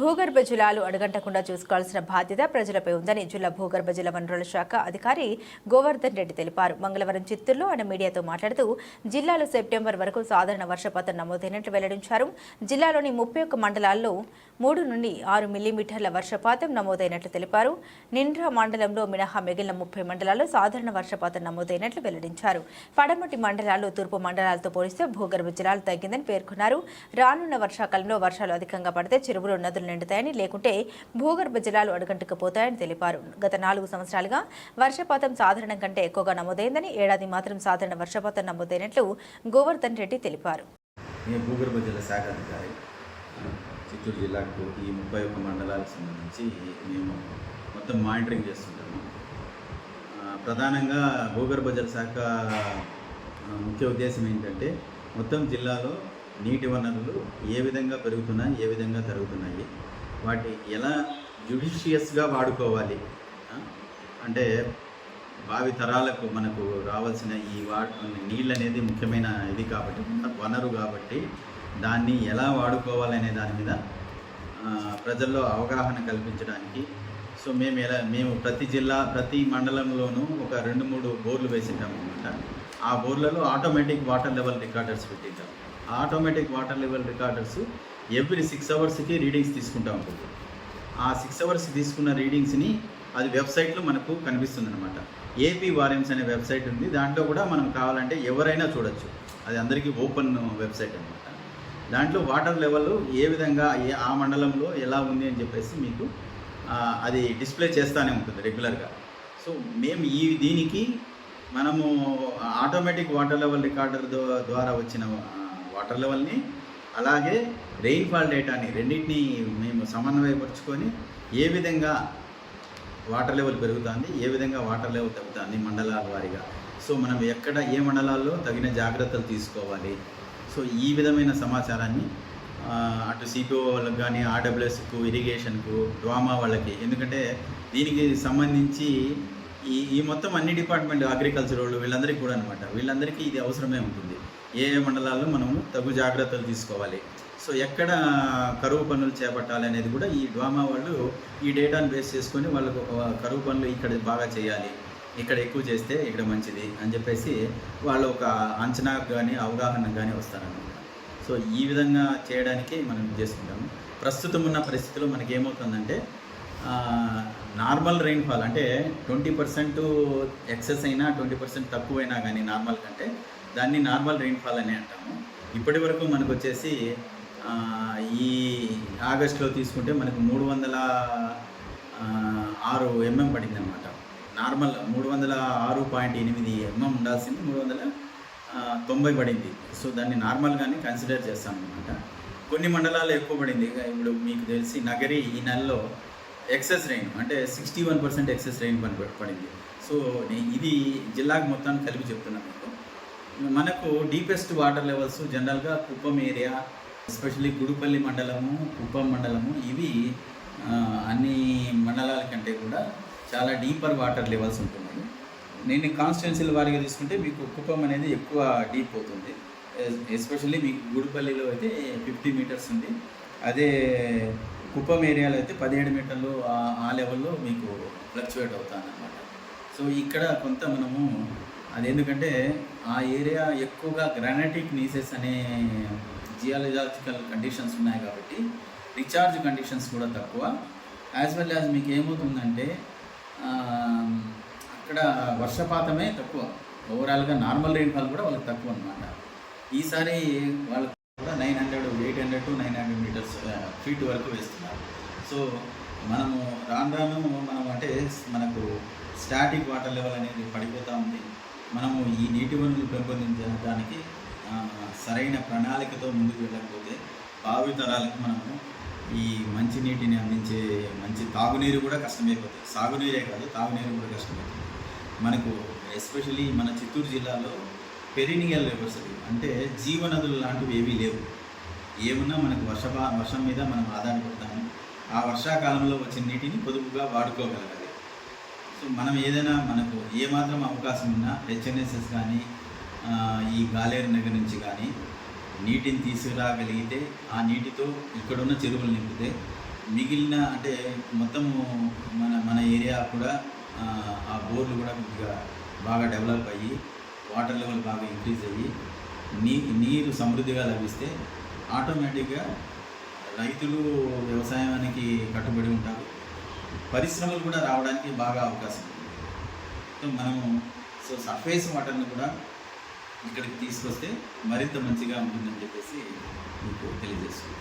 భూగర్భ జలాలు అడగంటకుండా చూసుకోవాల్సిన బాధ్యత ప్రజలపై ఉందని జిల్లా భూగర్భ జల వనరుల శాఖ అధికారి గోవర్ధన్ రెడ్డి తెలిపారు. మంగళవారం చిత్తూరులో ఆయన మీడియాతో మాట్లాడుతూ జిల్లాలో సెప్టెంబర్ వరకు సాధారణ వర్షపాతం నమోదైనట్లు వెల్లడించారు. జిల్లాలోని 31 మండలాల్లో 3 నుండి 6 మిల్లీమీటర్ల వర్షపాతం నమోదైనట్లు తెలిపారు. నిండ్రా మండలంలో మినహా మిగిలిన 30 మండలాల్లో సాధారణ వర్షపాతం నమోదైనట్లు వెల్లడించారు. పడమటి మండలాల్లో తూర్పు మండలాలతో పోలిస్తే భూగర్భ జలాలు తగ్గిందని పేర్కొన్నారు. రానున్న వర్షాకాలంలో వర్షాలు అధికంగా పడితే చెరువులు నదులు నిండుతాయని, లేకుంటే భూగర్భ జలాలు అడుగంటుకుపోతాయని తెలిపారు. గత 4 సంవత్సరాలుగా వర్షపాతం సాధారణం కంటే ఎక్కువగా నమోదైందని, ఏడాది మాత్రం సాధారణ వర్షపాతం నమోదైనట్లు గోవర్ధన్ రెడ్డి తెలిపారు. భూగర్భ జల శాఖ అధికారి చిత్తూరు జిల్లాకు ఈ 31 మండలాలకు సంబంధించి మేము మొత్తం మానిటరింగ్ చేస్తుంటాము. ప్రధానంగా భూగర్భ జల శాఖ ముఖ్య ఉద్దేశం ఏంటంటే మొత్తం జిల్లాలో నీటి వనరులు ఏ విధంగా పెరుగుతున్నాయి, ఏ విధంగా తరుగుతున్నాయి, వాటి ఎలా జ్యుడిషియస్గా వాడుకోవాలి, అంటే భావి తరాలకు మనకు రావాల్సిన ఈ నీళ్ళు అనేది ముఖ్యమైన ఇది కాబట్టి, వనరు కాబట్టి దాన్ని ఎలా వాడుకోవాలనే దాని మీద ప్రజల్లో అవగాహన కల్పించడానికి సో మేము ప్రతి జిల్లా ప్రతి మండలంలోనూ ఒక 2-3 బోర్లు వేసింటాం అనమాట. ఆ బోర్లలో ఆటోమేటిక్ వాటర్ లెవెల్ రికార్డర్స్ పెట్టింటాం. Automatic water level recorders every 6 అవర్స్కి రీడింగ్స్ తీసుకుంటూ ఉంటుంది. ఆ 6 అవర్స్ తీసుకున్న రీడింగ్స్ని అది వెబ్సైట్లో మనకు కనిపిస్తుంది అనమాట. ఏపీ వారియమ్స్ అనే వెబ్సైట్ ఉంది. దాంట్లో కూడా మనం కావాలంటే ఎవరైనా చూడొచ్చు. అది అందరికీ ఓపెన్ వెబ్సైట్ అనమాట. దాంట్లో వాటర్ లెవెల్ ఏ విధంగా ఆ మండలంలో ఎలా ఉంది అని చెప్పేసి మీకు అది డిస్ప్లే చేస్తూనే ఉంటుంది రెగ్యులర్గా. సో మేము దీనికి మనము ఆటోమేటిక్ వాటర్ లెవెల్ రికార్డర్ ద్వారా వచ్చిన వాటర్ లెవెల్ని, అలాగే రెయిన్ఫాల్ డేటాని రెండింటినీ మేము సమన్వయపరుచుకొని ఏ విధంగా వాటర్ లెవెల్ పెరుగుతుంది, ఏ విధంగా వాటర్ లెవెల్ తగ్గుతుంది మండలాల వారీగా, సో మనం ఎక్కడ ఏ మండలాల్లో తగిన జాగ్రత్తలు తీసుకోవాలి, సో ఈ విధమైన సమాచారాన్ని అటు సిపిఓ వాళ్ళకి కానీ, ఆర్డబ్ల్యూఎస్కు, ఇరిగేషన్కు, డ్వామా వాళ్ళకి, ఎందుకంటే దీనికి సంబంధించి ఈ మొత్తం అన్ని డిపార్ట్మెంట్, అగ్రికల్చర్ వాళ్ళు వీళ్ళందరికీ కూడా అనమాట, వీళ్ళందరికీ ఇది అవసరమే ఉంటుంది. ఏ మండలాల్లో మనము తగు జాగ్రత్తలు తీసుకోవాలి, సో ఎక్కడ కరువు పనులు చేపట్టాలి అనేది కూడా ఈ డ్వామా వాళ్ళు ఈ డేటాను బేస్ చేసుకొని వాళ్ళకు కరువు పనులు ఇక్కడ బాగా చేయాలి, ఇక్కడ ఎక్కువ చేస్తే ఇక్కడ మంచిది అని చెప్పేసి వాళ్ళు ఒక అంచనాకు కానీ అవగాహనకు కానీ వస్తారన్నమాట. సో ఈ విధంగా చేయడానికి మనం చేసుకుంటాము. ప్రస్తుతం ఉన్న పరిస్థితిలో మనకి ఏమవుతుందంటే నార్మల్ రెయిన్ఫాల్ అంటే 20% ఎక్సెస్ అయినా 20% తక్కువైనా కానీ నార్మల్ కంటే దాన్ని నార్మల్ రెయిన్ఫాల్ అని అంటాము. ఇప్పటి వరకు మనకు వచ్చేసి ఈ ఆగస్టులో తీసుకుంటే మనకు 306 mm పడింది అనమాట. నార్మల్ 306.8 mm ఉండాల్సింది 390 పడింది. సో దాన్ని నార్మల్గానే కన్సిడర్ చేస్తాం అనమాట. కొన్ని మండలాల్లో ఎక్కువ పడింది. ఇప్పుడు మీకు తెలిసి నగరి ఈ నెలలో ఎక్సెస్ రెయిన్ అంటే 61% ఎక్సెస్ రెయిన్ పడింది. సో ఇది జిల్లాకు మొత్తాన్ని కలిపి చెప్తున్నాను మీకు. మనకు డీపెస్ట్ వాటర్ లెవెల్స్ జనరల్గా కుప్పం ఏరియా, ఎస్పెషల్లీ గుడిపల్లి మండలము, కుప్పం మండలము, ఇవి అన్ని మండలాల కంటే కూడా చాలా డీపర్ వాటర్ లెవెల్స్ ఉంటుంది. నేను కాన్స్టిట్యున్సీల వారీగా తీసుకుంటే మీకు కుప్పం అనేది ఎక్కువ డీప్ అవుతుంది. ఎస్పెషల్లీ మీకు గుడిపల్లిలో అయితే 50 మీటర్స్ ఉంది. అదే కుప్పం ఏరియాలో అయితే 17 మీటర్లు ఆ లెవెల్లో మీకు ఫ్లక్చువేట్ అవుతాను అన్నమాట. సో ఇక్కడ కొంత మనము అది ఎందుకంటే ఆ ఏరియా ఎక్కువగా గ్రానైటిక్ నీసెస్ అనే జియాలజికల్ కండిషన్స్ ఉన్నాయి కాబట్టి రీఛార్జ్ కండిషన్స్ కూడా తక్కువ. యాజ్ వెల్ యాజ్ మీకు ఏమవుతుందంటే అక్కడ వర్షపాతమే తక్కువ. ఓవరాల్గా నార్మల్ రెయిన్ఫాల్ కూడా వాళ్ళకి తక్కువ అనమాట. ఈసారి వాళ్ళకి కూడా 800 to 900 మీటర్స్ ఫీట్ వరకు వేస్తున్నారు. సో మనము రాను మనం అంటే మనకు స్టాటిక్ వాటర్ లెవెల్ అనేది పడిపోతూ ఉంది. మనము ఈ నీటి వనరులు పెంపొందించడానికి సరైన ప్రణాళికతో ముందుకు వెళ్ళకపోతే భావి తరాలకు మనము ఈ మంచి నీటిని అందించే మంచి తాగునీరు కూడా కష్టమైపోతుంది. సాగునీరే కాదు, తాగునీరు కూడా కష్టమవుతుంది. మనకు ఎస్పెషలీ మన చిత్తూరు జిల్లాలో పెరినియల్ రివర్స్ అంటే జీవనదులు లాంటివి ఏవీ లేవు. ఏమున్నా మనకు వర్షం మీద మనం ఆధారపడతాము. ఆ వర్షాకాలంలో వచ్చిన నీటిని పొదుపుగా వాడుకోగలగాలి. సో మనం ఏదైనా మనకు ఏమాత్రం అవకాశం ఉన్నా హెచ్ఎన్ఎస్ఎస్ కానీ ఈ గాలేరు నగర్ నుంచి కానీ నీటిని తీసుకురాగలిగితే ఆ నీటితో ఇక్కడున్న చెరువులు నింపితే మిగిలిన అంటే మొత్తము మన ఏరియా కూడా ఆ బోర్లు కూడా కొద్దిగా బాగా డెవలప్ అయ్యి వాటర్ లెవెల్ బాగా ఇంక్రీజ్ అయ్యి నీరు సమృద్ధిగా లభిస్తే ఆటోమేటిక్గా రైతులు వ్యవసాయానికి కట్టుబడి ఉంటారు, పరిశ్రమలు కూడా రావడానికి బాగా అవకాశం ఉంది. సో మనము సర్ఫేస్ వాటర్ని కూడా ఇక్కడికి తీసుకొస్తే మరింత మంచిగా ఉంటుందని చెప్పేసి మీకు తెలియజేస్తున్నాను.